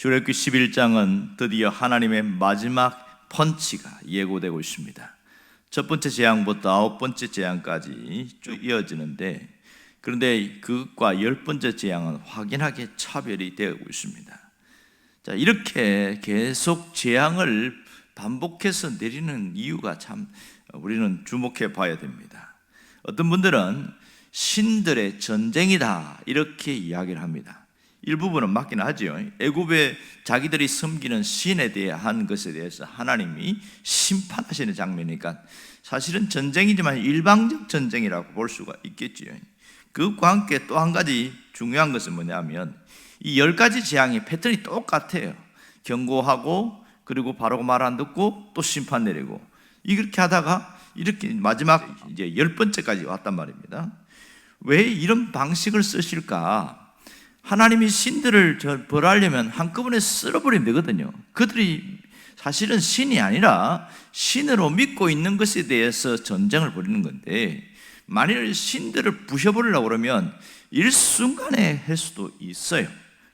출애굽기 11장은 드디어 하나님의 마지막 펀치가 예고되고 있습니다. 첫 번째 재앙부터 아홉 번째 재앙까지 쭉 이어지는데, 그런데 그것과 열 번째 재앙은 확연하게 차별이 되고 있습니다. 자, 이렇게 계속 재앙을 반복해서 내리는 이유가 참 우리는 주목해 봐야 됩니다. 어떤 분들은 신들의 전쟁이다 이렇게 이야기를 합니다. 일부분은 맞긴 하죠. 애굽에 자기들이 섬기는 신에 대한 것에 대해서 하나님이 심판하시는 장면이니까 사실은 전쟁이지만 일방적 전쟁이라고 볼 수가 있겠지요. 그것과 함께 또 한 가지 중요한 것은 뭐냐면 이 10가지 재앙의 패턴이 똑같아요. 경고하고 그리고 바로 말 안 듣고 또 심판 내리고, 이렇게 하다가 이렇게 마지막 이제 10번째까지 왔단 말입니다. 왜 이런 방식을 쓰실까? 하나님이 신들을 벌하려면 한꺼번에 쓸어버리면 되거든요. 그들이 사실은 신이 아니라 신으로 믿고 있는 것에 대해서 전쟁을 벌이는 건데, 만일 신들을 부셔버리려고 그러면 일순간에 할 수도 있어요.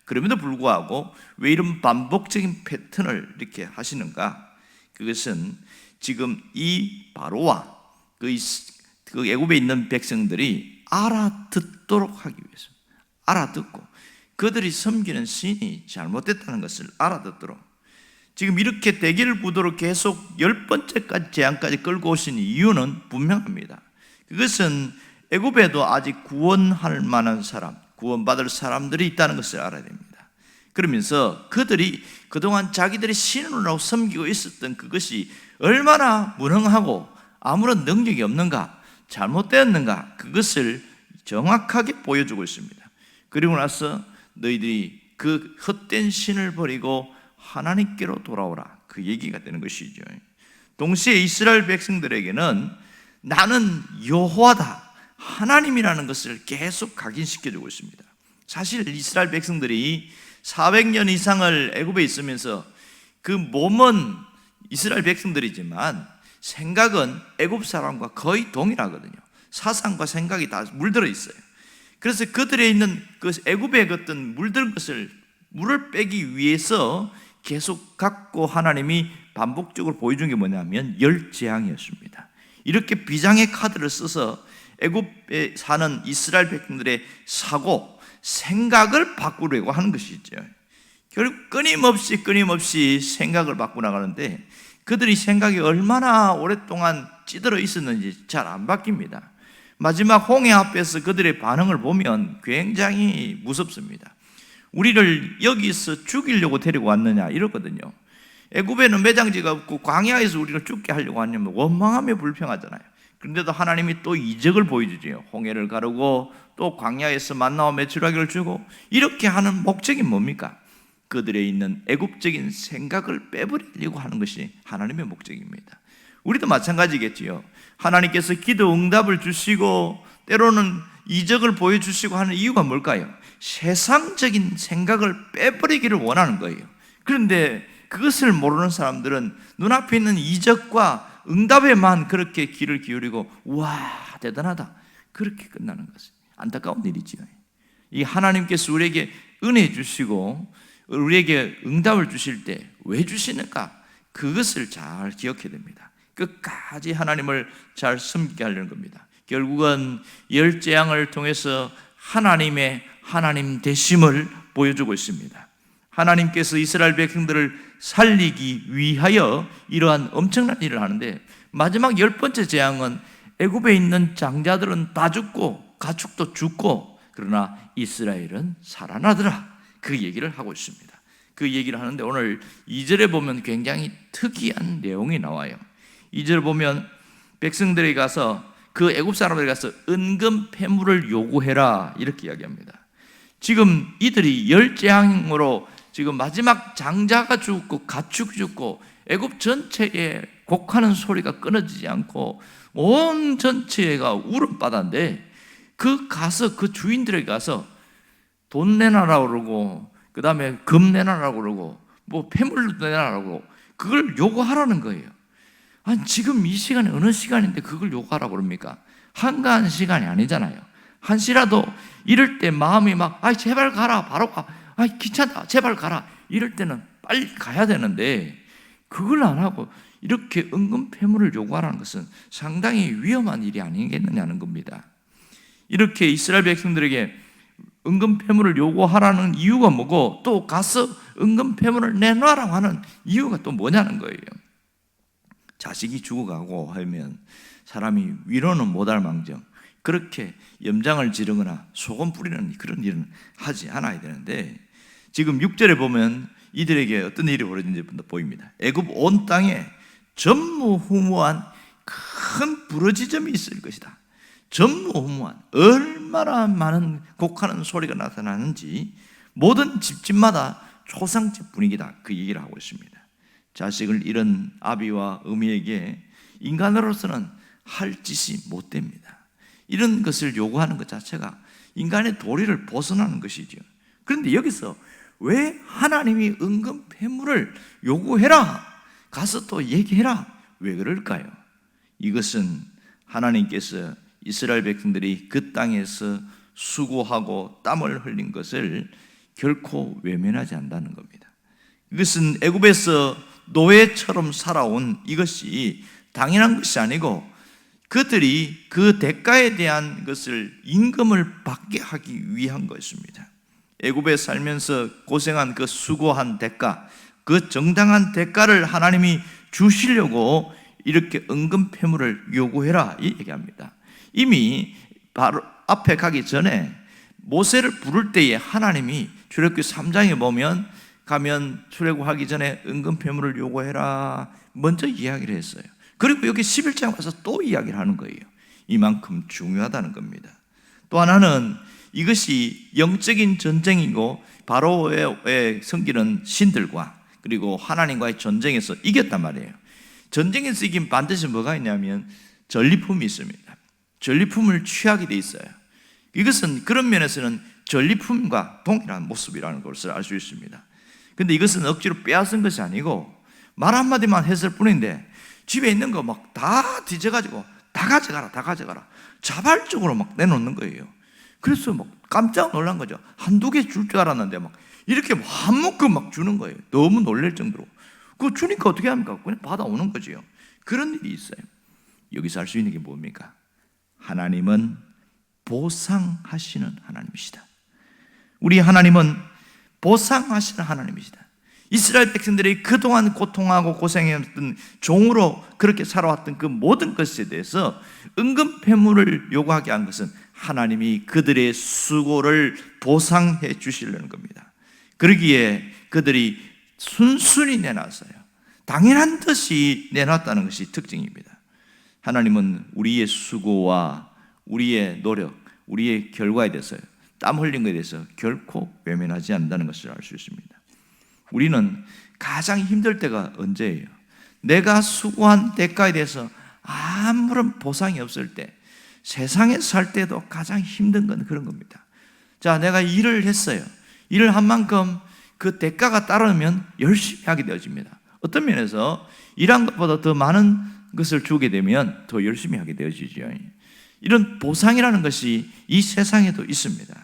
그럼에도 불구하고 왜 이런 반복적인 패턴을 이렇게 하시는가? 그것은 지금 이 바로와 그 애굽에 있는 백성들이 알아듣도록 하기 위해서, 알아듣고 그들이 섬기는 신이 잘못됐다는 것을 알아듣도록 지금 이렇게 대결 구도로 계속 10번째까지 재앙까지 끌고 오신 이유는 분명합니다. 그것은 애굽에도 아직 구원할 만한 사람, 구원받을 사람들이 있다는 것을 알아야 됩니다. 그러면서 그들이 그동안 자기들이 신으로 섬기고 있었던 그것이 얼마나 무능하고 아무런 능력이 없는가, 잘못되었는가, 그것을 정확하게 보여주고 있습니다. 그리고 나서 너희들이 그 헛된 신을 버리고 하나님께로 돌아오라, 그 얘기가 되는 것이죠. 동시에 이스라엘 백성들에게는 나는 여호와다, 하나님이라는 것을 계속 각인시켜주고 있습니다. 사실 이스라엘 백성들이 400년 이상을 애굽에 있으면서 그 몸은 이스라엘 백성들이지만 생각은 애굽 사람과 거의 동일하거든요. 사상과 생각이 다 물들어 있어요. 그래서 그들에 있는 그 애굽의 어떤 물든 것을, 물을 빼기 위해서 계속 갖고 하나님이 반복적으로 보여준 게 뭐냐면 열재앙이었습니다. 이렇게 비장의 카드를 써서 애굽에 사는 이스라엘 백성들의 사고, 생각을 바꾸려고 하는 것이죠. 결국 끊임없이 생각을 바꾸어 나가는데, 그들이 생각이 얼마나 오랫동안 찌들어 있었는지 잘 안 바뀝니다. 마지막 홍해 앞에서 그들의 반응을 보면 굉장히 무섭습니다. 우리를 여기서 죽이려고 데리고 왔느냐 이러거든요. 애굽에는 매장지가 없고 광야에서 우리를 죽게 하려고 하냐면 원망하며 불평하잖아요. 그런데도 하나님이 또 이적을 보여주죠. 홍해를 가르고 또 광야에서 만나와 메추라기를 주고, 이렇게 하는 목적이 뭡니까? 그들에 있는 애굽적인 생각을 빼버리려고 하는 것이 하나님의 목적입니다. 우리도 마찬가지겠지요. 하나님께서 기도 응답을 주시고 때로는 이적을 보여주시고 하는 이유가 뭘까요? 세상적인 생각을 빼버리기를 원하는 거예요. 그런데 그것을 모르는 사람들은 눈앞에 있는 이적과 응답에만 그렇게 귀를 기울이고 와 대단하다, 그렇게 끝나는 것은 안타까운 일이지요. 이 하나님께서 우리에게 은혜 주시고 우리에게 응답을 주실 때 왜 주시는가, 그것을 잘 기억해야 됩니다. 끝까지 하나님을 잘 섬기게 하려는 겁니다. 결국은 열 재앙을 통해서 하나님의 하나님 되심을 보여주고 있습니다. 하나님께서 이스라엘 백성들을 살리기 위하여 이러한 엄청난 일을 하는데, 마지막 10번째 재앙은 애굽에 있는 장자들은 다 죽고 가축도 죽고 그러나 이스라엘은 살아나더라, 그 얘기를 하고 있습니다. 그 얘기를 하는데 오늘 2절에 보면 굉장히 특이한 내용이 나와요. 2절 보면 백성들이 가서, 그 애굽 사람들이 가서 은금 패물을 요구해라 이렇게 이야기합니다. 지금 이들이 열재앙으로 지금 마지막 장자가 죽고 가축이 죽고 애굽 전체에 곡하는 소리가 끊어지지 않고 온 전체가 울음바다인데, 그 가서 그 주인들에게 가서 돈 내놔라고 그러고 그 다음에 금 내놔라고 그러고 뭐 패물도 내놔라고 그러고 그걸 요구하라는 거예요. 아니 지금 이 시간에 어느 시간인데 그걸 요구하라고 그럽니까? 한가한 시간이 아니잖아요. 한시라도 이럴 때 마음이 막 제발 가라, 바로 가, 귀찮다, 제발 가라, 이럴 때는 빨리 가야 되는데 그걸 안 하고 이렇게 은근 폐물을 요구하라는 것은 상당히 위험한 일이 아니겠느냐는 겁니다. 이렇게 이스라엘 백성들에게 은근 폐물을 요구하라는 이유가 뭐고, 또 가서 은근 폐물을 내놔라고 하는 이유가 또 뭐냐는 거예요. 자식이 죽어가고 하면 사람이 위로는 못할 망정 그렇게 염장을 지르거나 소금 뿌리는 그런 일은 하지 않아야 되는데, 지금 6절에 보면 이들에게 어떤 일이 벌어진지 보입니다. 애굽 온 땅에 전무후무한 큰 부러지점이 있을 것이다. 전무후무한, 얼마나 많은 곡하는 소리가 나타나는지 모든 집집마다 초상집 분위기다, 그 얘기를 하고 있습니다. 자식을 잃은 아비와 어미에게 인간으로서는 할 짓이 못 됩니다. 이런 것을 요구하는 것 자체가 인간의 도리를 벗어나는 것이죠. 그런데 여기서 왜 하나님이 은근 폐물을 요구해라, 가서 또 얘기해라, 왜 그럴까요? 이것은 하나님께서 이스라엘 백성들이 그 땅에서 수고하고 땀을 흘린 것을 결코 외면하지 않는다는 겁니다. 이것은 애굽에서 노예처럼 살아온 이것이 당연한 것이 아니고, 그들이 그 대가에 대한 것을 임금을 받게 하기 위한 것입니다. 애굽에 살면서 고생한 그 수고한 대가, 그 정당한 대가를 하나님이 주시려고 이렇게 은근 폐물을 요구해라, 이 얘기합니다. 이미 바로 앞에 가기 전에 모세를 부를 때에 하나님이 출애굽기 3장에 보면 가면 출애굽하기 전에 은근 폐물을 요구해라 먼저 이야기를 했어요. 그리고 여기 11장 와서 또 이야기를 하는 거예요. 이만큼 중요하다는 겁니다. 또 하나는 이것이 영적인 전쟁이고, 바로의 섬기는 신들과 그리고 하나님과의 전쟁에서 이겼단 말이에요. 전쟁에서 이긴 반드시 뭐가 있냐면 전리품이 있습니다. 전리품을 취하게 돼 있어요. 이것은 그런 면에서는 전리품과 동일한 모습이라는 것을 알 수 있습니다. 근데 이것은 억지로 빼앗은 것이 아니고 말 한마디만 했을 뿐인데 집에 있는 거 막 다 뒤져가지고 다 가져가라 자발적으로 막 내놓는 거예요. 그래서 막 깜짝 놀란 거죠. 한두 개 줄 줄 알았는데 막 이렇게 한 묶음 막 주는 거예요. 너무 놀랄 정도로. 그거 주니까 어떻게 합니까? 그냥 받아오는 거지요. 그런 일이 있어요. 여기서 알 수 있는 게 뭡니까? 하나님은 보상하시는 하나님이시다. 우리 하나님은 보상하시는 하나님이시다. 이스라엘 백성들이 그동안 고통하고 고생했던, 종으로 그렇게 살아왔던 그 모든 것에 대해서 은근 폐물을 요구하게 한 것은 하나님이 그들의 수고를 보상해 주시려는 겁니다. 그러기에 그들이 순순히 내놨어요. 당연한 듯이 내놨다는 것이 특징입니다. 하나님은 우리의 수고와 우리의 노력, 우리의 결과에 대해서, 땀 흘린 것에 대해서 결코 외면하지 않는다는 것을 알 수 있습니다. 우리는 가장 힘들 때가 언제예요? 내가 수고한 대가에 대해서 아무런 보상이 없을 때, 세상에 살 때도 가장 힘든 건 그런 겁니다. 자, 내가 일을 했어요. 일을 한 만큼 그 대가가 따르면 열심히 하게 되어집니다. 어떤 면에서 일한 것보다 더 많은 것을 주게 되면 더 열심히 하게 되어지죠. 이런 보상이라는 것이 이 세상에도 있습니다.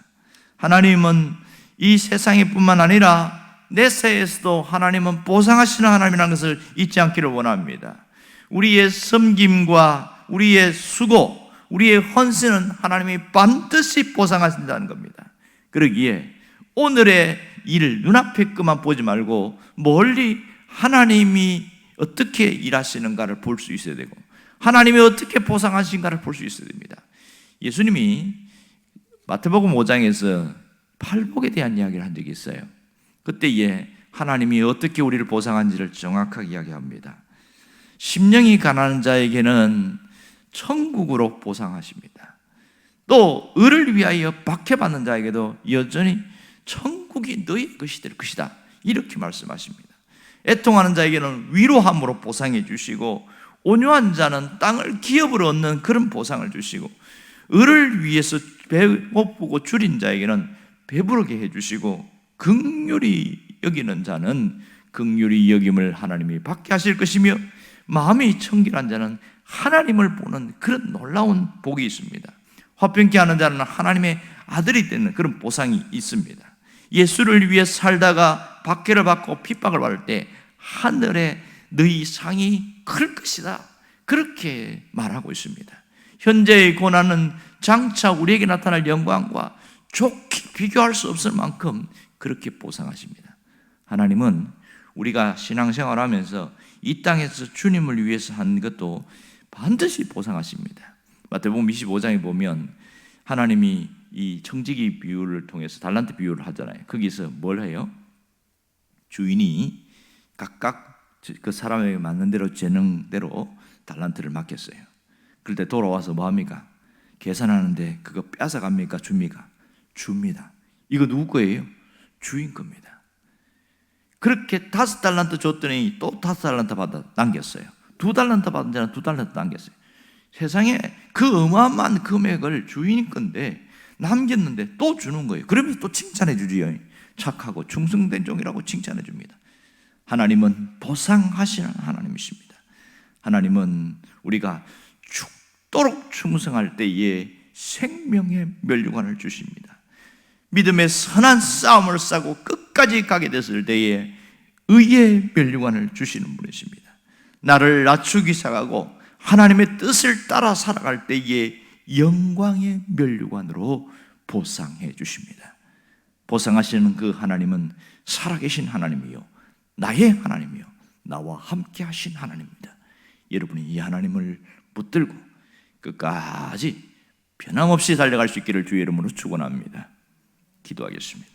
하나님은 이 세상에 뿐만 아니라 내세에서도 하나님은 보상하시는 하나님이라는 것을 잊지 않기를 원합니다. 우리의 섬김과 우리의 수고, 우리의 헌신은 하나님이 반드시 보상하신다는 겁니다. 그러기에 오늘의 일을 눈앞에 것만 보지 말고 멀리 하나님이 어떻게 일하시는가를 볼 수 있어야 되고, 하나님이 어떻게 보상하신가를 볼 수 있어야 됩니다. 예수님이 마태복음 5장에서 팔복에 대한 이야기를 한 적이 있어요. 그때에 하나님이 어떻게 우리를 보상한지를 정확하게 이야기합니다. 심령이 가난한 자에게는 천국으로 보상하십니다. 또 의를 위하여 박해받는 자에게도 여전히 천국이 너희 것이 될 것이다, 이렇게 말씀하십니다. 애통하는 자에게는 위로함으로 보상해 주시고, 온유한 자는 땅을 기업으로 얻는 그런 보상을 주시고, 의를 위해서 배고프고 줄인 자에게는 배부르게 해주시고, 긍휼히 여기는 자는 긍휼히 여김을 하나님이 받게 하실 것이며, 마음이 청결한 자는 하나님을 보는 그런 놀라운 복이 있습니다. 화평케 하는 자는 하나님의 아들이 되는 그런 보상이 있습니다. 예수를 위해 살다가 박해를 받고 핍박을 받을 때 하늘에 너희 상이 클 것이다, 그렇게 말하고 있습니다. 현재의 고난은 장차 우리에게 나타날 영광과 좋게 비교할 수 없을 만큼 그렇게 보상하십니다. 하나님은 우리가 신앙생활을 하면서 이 땅에서 주님을 위해서 한 것도 반드시 보상하십니다. 마태복음 25장에 보면 하나님이 이 청지기 비유를 통해서 달란트 비유를 하잖아요. 거기서 뭘 해요? 주인이 각각 그 사람에게 맞는 대로 재능대로 달란트를 맡겼어요. 그럴 때 돌아와서 뭐 합니까? 계산하는데 그거 뺏어갑니까? 줍니까? 줍니다. 이거 누구 거예요? 주인 겁니다. 그렇게 5달란트 줬더니 또 5달란트 받아 남겼어요. 2달란트 받은 자는 2달란트 남겼어요. 세상에 그 어마어마한 금액을 주인 건데 남겼는데 또 주는 거예요. 그러면서 또 칭찬해 주지요. 착하고 충성된 종이라고 칭찬해 줍니다. 하나님은 보상하시는 하나님이십니다. 하나님은 우리가 죽도록 충성할 때에 생명의 면류관을 주십니다. 믿음의 선한 싸움을 싸고 끝까지 가게 됐을 때에 의의 면류관을 주시는 분이십니다. 나를 낮추기 시작하고 하나님의 뜻을 따라 살아갈 때에 영광의 면류관으로 보상해 주십니다. 보상하시는 그 하나님은 살아계신 하나님이요, 나의 하나님이요, 나와 함께 하신 하나님입니다. 여러분이 이 하나님을 붙들고 끝까지 변함없이 달려갈 수 있기를 주의 이름으로 축원합니다. 기도하겠습니다.